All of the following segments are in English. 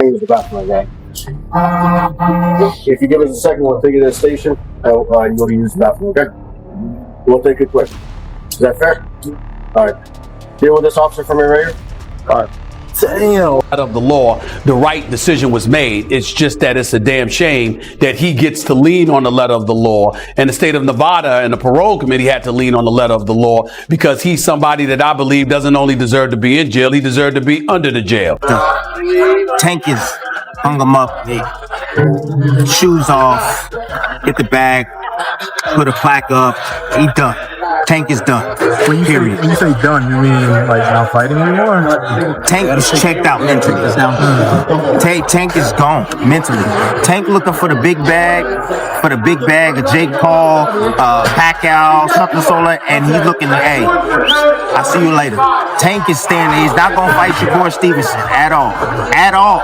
use the bathroom again. If you give us a second, we'll take you to the station. And you'll use the bathroom, okay? We'll take it quick. Is that fair? All right. Deal with this officer for me right here. All right. Damn. Out of the law, the right decision was made. It's just that it's a damn shame that he gets to lean on the letter of the law. And the state of Nevada and the parole committee had to lean on the letter of the law because he's somebody that I believe doesn't only deserve to be in jail, he deserved to be under the jail. Tank is hung him up, shoes off, get the bag, put a plaque up, he done. Tank is done. When you say done, you mean like not fighting anymore? Tank is checked out mentally. Tank is gone mentally. Tank looking for the big bag, of Jake Paul, Pacquiao, something solar, and he's looking at, hey, I'll see you later. Tank is standing. He's not gonna fight Shakur Stevenson at all. At all.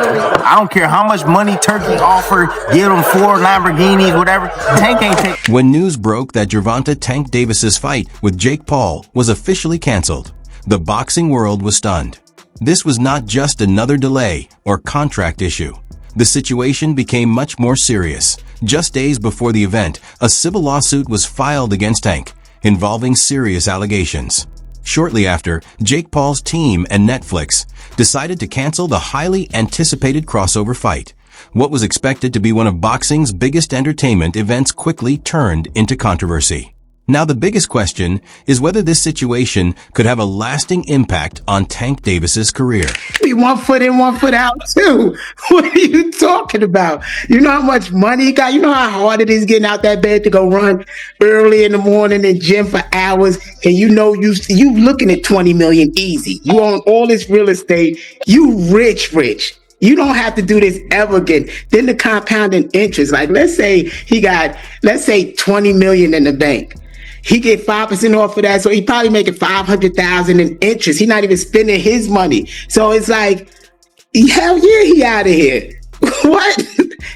I don't care how much money Turkey offered, give him 4 Lamborghinis, whatever. Tank ain't take. When news broke that Gervonta "Tank" Davis's fight with Jake Paul was officially canceled, the boxing world was stunned. This was not just another delay or contract issue. The situation became much more serious. Just days before the event, a civil lawsuit was filed against Tank, involving serious allegations. Shortly after, Jake Paul's team and Netflix decided to cancel the highly anticipated crossover fight. What was expected to be one of boxing's biggest entertainment events quickly turned into controversy. Now the biggest question is whether this situation could have a lasting impact on Tank Davis's career. Be 1 foot in, 1 foot out too. What are you talking about? You know how much money he got? You know how hard it is getting out that bed to go run early in the morning in gym for hours, and you know you looking at 20 million easy. You own all this real estate. You rich. You don't have to do this ever again. Then the compounding interest, like let's say he got 20 million in the bank. He get 5% off of that, so he probably making 500,000 in interest. He's not even spending his money. So it's like, hell yeah, he out of here. What?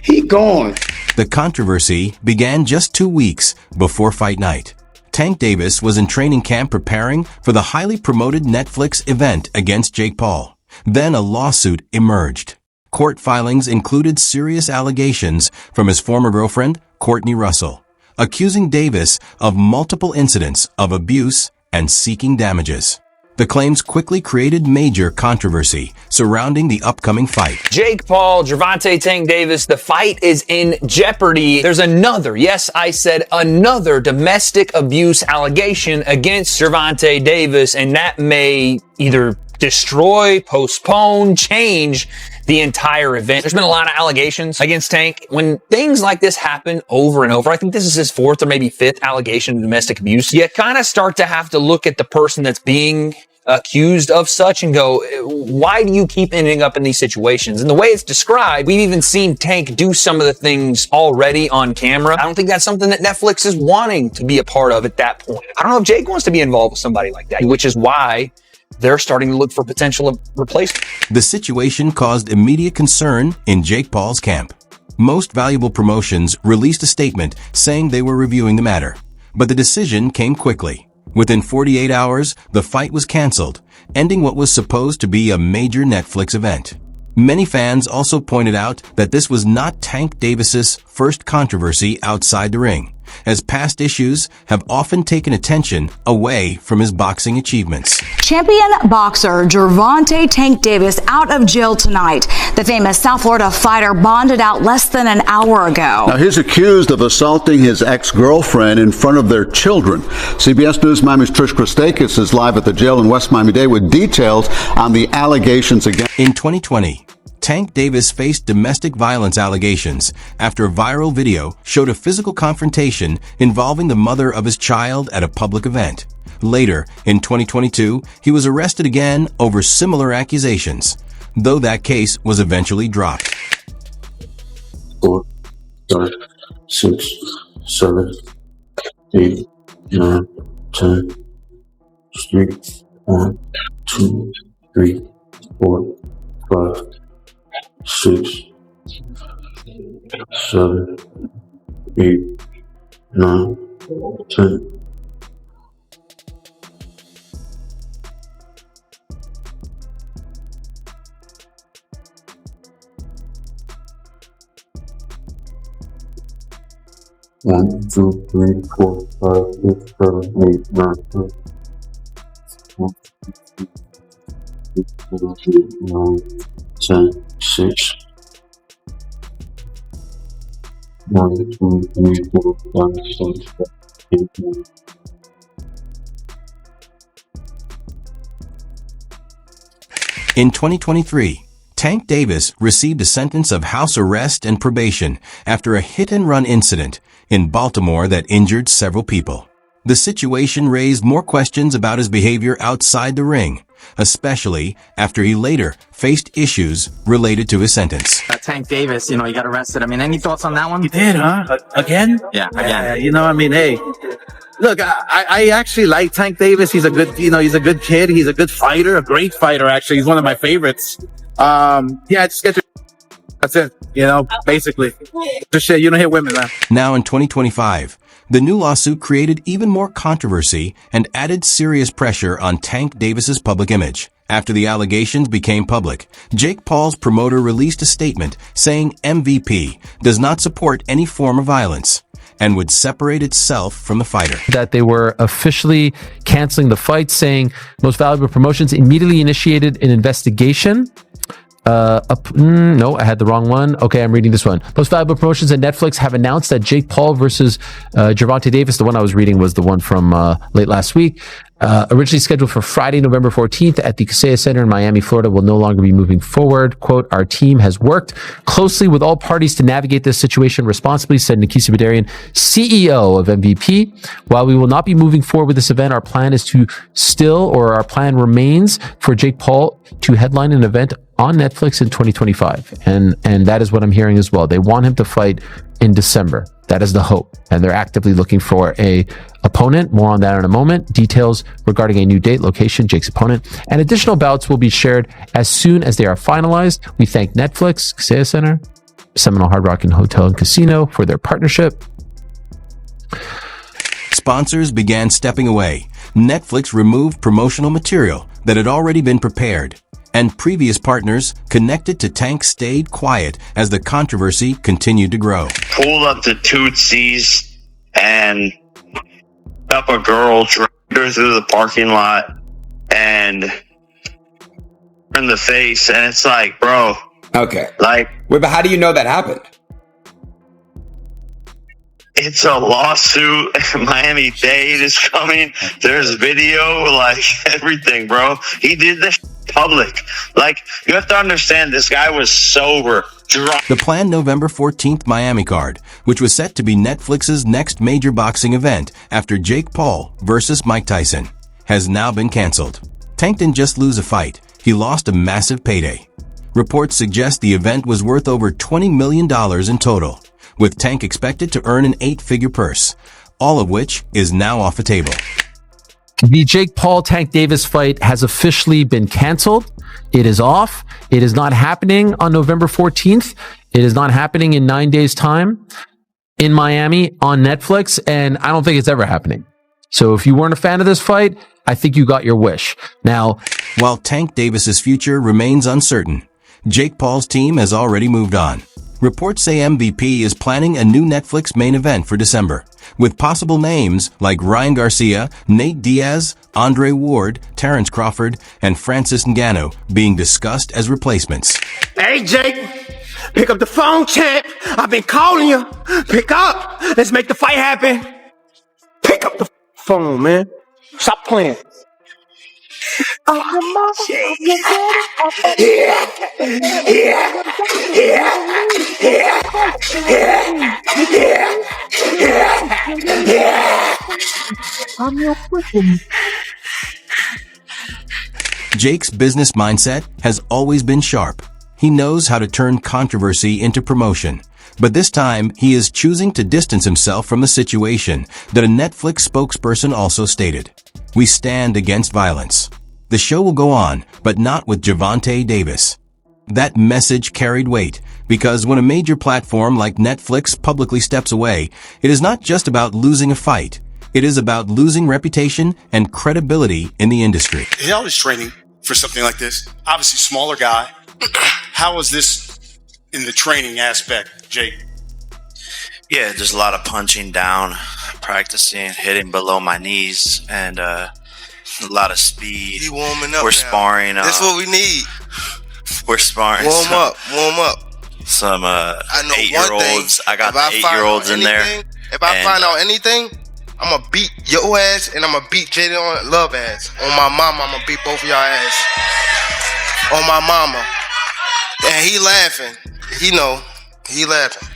He gone. The controversy began just 2 weeks before fight night. Tank Davis was in training camp preparing for the highly promoted Netflix event against Jake Paul. Then a lawsuit emerged. Court filings included serious allegations from his former girlfriend, Courtney Russell, accusing Davis of multiple incidents of abuse and seeking damages. The claims quickly created major controversy surrounding the upcoming fight. Jake Paul, Gervonta Tank Davis, the fight is in jeopardy. There's another, yes, I said another domestic abuse allegation against Gervonta Davis, and that may either destroy, postpone, change the entire event. There's been a lot of allegations against Tank. When things like this happen over and over, I think this is his 4th or maybe 5th allegation of domestic abuse, you kind of start to have to look at the person that's being accused of such and go, why do you keep ending up in these situations? And the way it's described, we've even seen Tank do some of the things already on camera. I don't think that's something that Netflix is wanting to be a part of at that point. I don't know if Jake wants to be involved with somebody like that, which is why they're starting to look for potential replacement. The situation caused immediate concern in Jake Paul's camp. Most Valuable Promotions released a statement saying they were reviewing the matter, but the decision came quickly. Within 48 hours, the fight was canceled, ending what was supposed to be a major Netflix event. Many fans also pointed out that this was not Tank Davis's first controversy outside the ring, as past issues have often taken attention away from his boxing achievements. Champion boxer Gervonta Tank Davis out of jail tonight. The famous South Florida fighter bonded out less than an hour ago. Now he's accused of assaulting his ex-girlfriend in front of their children. CBS News Miami's Trish Christakis is live at the jail in West Miami-Dade with details on the allegations against. In 2020, Tank Davis faced domestic violence allegations after a viral video showed a physical confrontation involving the mother of his child at a public event. Later, in 2022, he was arrested again over similar accusations, though that case was eventually dropped. 4, 5, 6, 7, 8, 9, 10. Street 1, 2, 3, 4, 5, 6, 7, 8, 9, 10. 1, 2, 3, 4, 5, 6, 7, 8, 9, 10. 1, 2, 3, 4, 5, 6, 7, 8, 9, 10, 6. 1, 2, 3, 4, 5, 6, 7, 8, 9. In 2023, Tank Davis received a sentence of house arrest and probation after a hit-and-run incident in Baltimore that injured several people. The situation raised more questions about his behavior outside the ring, especially after he later faced issues related to his sentence. Tank Davis, he got arrested. I mean, any thoughts on that one? You did, huh? Again? Yeah, again. Hey, look, I actually like Tank Davis. He's a good, he's a good kid. He's a good fighter, a great fighter, actually. He's one of my favorites. Just get your... That's it, basically. Just shit, you don't hit women, man. Now in 2025, the new lawsuit created even more controversy and added serious pressure on Tank Davis's public image. After the allegations became public, Jake Paul's promoter released a statement saying MVP does not support any form of violence and would separate itself from the fighter. That they were officially canceling the fight, saying Most Valuable Promotions immediately initiated an investigation. No, I had the wrong one. Okay, I'm reading this one. Most Valuable Promotions and Netflix have announced that Jake Paul versus Gervonta Davis, the one I was reading was the one from late last week, originally scheduled for Friday, November 14th at the Kaseya Center in Miami, Florida, will no longer be moving forward. Quote, our team has worked closely with all parties to navigate this situation responsibly, said Nikisa Badarian, CEO of MVP. While we will not be moving forward with this event, our plan remains for Jake Paul to headline an event on Netflix in 2025. And that is what I'm hearing as well. They want him to fight in December. That is the hope. And they're actively looking for a opponent. More on that in a moment. Details regarding a new date, location, Jake's opponent, and additional bouts will be shared as soon as they are finalized. We thank Netflix, Kaseya Center, Seminole Hard Rock and Hotel and Casino for their partnership. Sponsors began stepping away. Netflix removed promotional material that had already been prepared, and previous partners connected to Tank stayed quiet as the controversy continued to grow. Pulled up to Tootsie's and up a girl, dragged her through the parking lot, and in the face, and it's like, bro. Okay. Like, wait, but how do you know that happened? It's a lawsuit. Miami-Dade is coming. There's video, like everything, bro. He did this public. Like, you have to understand, this guy was sober, drunk. The planned November 14th Miami card, which was set to be Netflix's next major boxing event after Jake Paul versus Mike Tyson, has now been canceled. Tank didn't just lose a fight, he lost a massive payday. Reports suggest the event was worth over $20 million in total, with Tank expected to earn an 8-figure purse, all of which is now off the table. The Jake Paul Tank Davis fight has officially been canceled. It is off. It is not happening on November 14th. It is not happening in 9 days' time in Miami on Netflix, and I don't think it's ever happening. So if you weren't a fan of this fight, I think you got your wish. Now, while Tank Davis's future remains uncertain, Jake Paul's team has already moved on. Reports say MVP is planning a new Netflix main event for December, with possible names like Ryan Garcia, Nate Diaz, Andre Ward, Terrence Crawford, and Francis Ngannou being discussed as replacements. Hey, Jake, pick up the phone, champ. I've been calling you. Pick up. Let's make the fight happen. Pick up the phone, man. Stop playing. Jake's business mindset has always been sharp. He knows how to turn controversy into promotion. But this time, he is choosing to distance himself from the situation that a Netflix spokesperson also stated. We stand against violence. The show will go on, but not with Gervonta Davis. That message carried weight, because when a major platform like Netflix publicly steps away, it is not just about losing a fight. It is about losing reputation and credibility in the industry. Y'all is training for something like this. Obviously, smaller guy. How is this in the training aspect, Jake? Yeah, just a lot of punching down, practicing, hitting below my knees, and a lot of speed. He warming up. We're now. sparring. That's what we need. We're sparring. Warm up. Some I know 8-year-olds. one thing. I got the 8-year-olds in there. If I find out anything, I'm gonna beat your ass and I'm gonna beat Jaden Love ass. On my mama, I'm gonna beat both of y'all ass. On my mama. And he laughing. He laughing.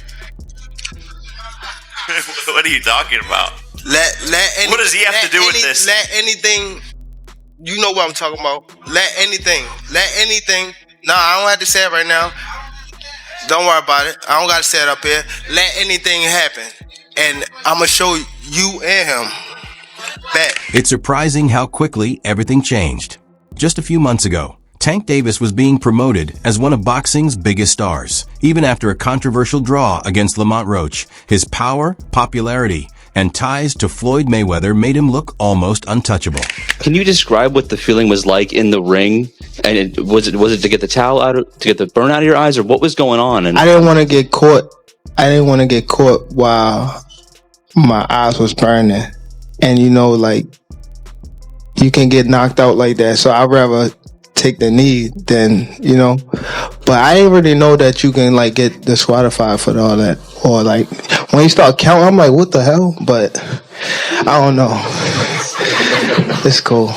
What are you talking about? What does he have to do with this? Let anything. You know what I'm talking about. Let anything. No, I don't have to say it right now. Don't worry about it. I don't got to say it up here. Let anything happen. And I'm going to show you and him that. It's surprising how quickly everything changed. Just a few months ago, Tank Davis was being promoted as one of boxing's biggest stars. Even after a controversial draw against Lamont Roach, his power, popularity, and ties to Floyd Mayweather made him look almost untouchable. Can you describe what the feeling was like in the ring? And was it to get the towel out, to get the burn out of your eyes, or what was going on? And I didn't want to get caught. While my eyes was burning. And you can get knocked out like that. So I'd rather take the knee than, but I didn't really know that you can get disqualified for all that. Or when you start counting, I'm like, what the hell? But I don't know. It's cool.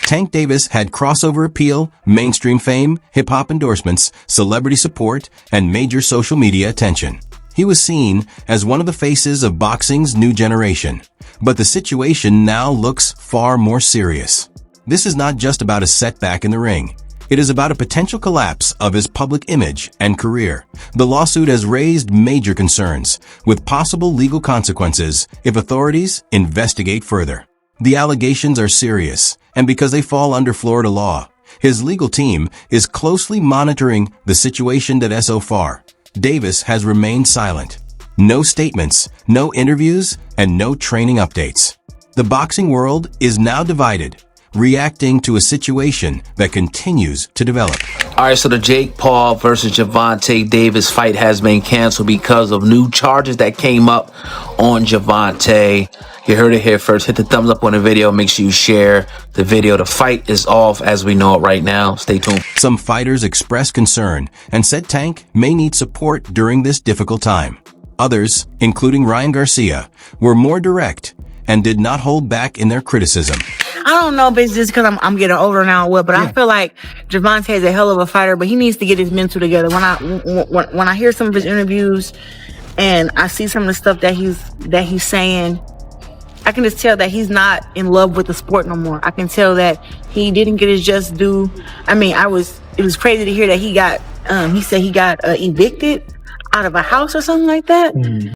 Tank Davis had crossover appeal, mainstream fame, hip-hop endorsements, celebrity support, and major social media attention. He was seen as one of the faces of boxing's new generation. But the situation now looks far more serious. This is not just about a setback in the ring. It is about a potential collapse of his public image and career. The lawsuit has raised major concerns, with possible legal consequences if authorities investigate further. The allegations are serious, and because they fall under Florida law, his legal team is closely monitoring the situation that so far. Davis has remained silent. No statements, no interviews, and no training updates. The boxing world is now divided, reacting to a situation that continues to develop. All right, so the Jake Paul versus Gervonta Davis fight has been canceled because of new charges that came up on Gervonta. You heard it here first. Hit the thumbs up on the video. Make sure you share the video. The fight is off as we know it right now. Stay tuned. Some fighters expressed concern and said Tank may need support during this difficult time. Others, including Ryan Garcia, were more direct and did not hold back in their criticism. I don't know if it's just because I'm getting older now or what, but I feel like Gervonta is a hell of a fighter, but he needs to get his mental together. When I hear some of his interviews and I see some of the stuff that he's saying, I can just tell that he's not in love with the sport no more. I can tell that he didn't get his just due. I mean, it was crazy to hear that he said he got evicted out of a house or something like that.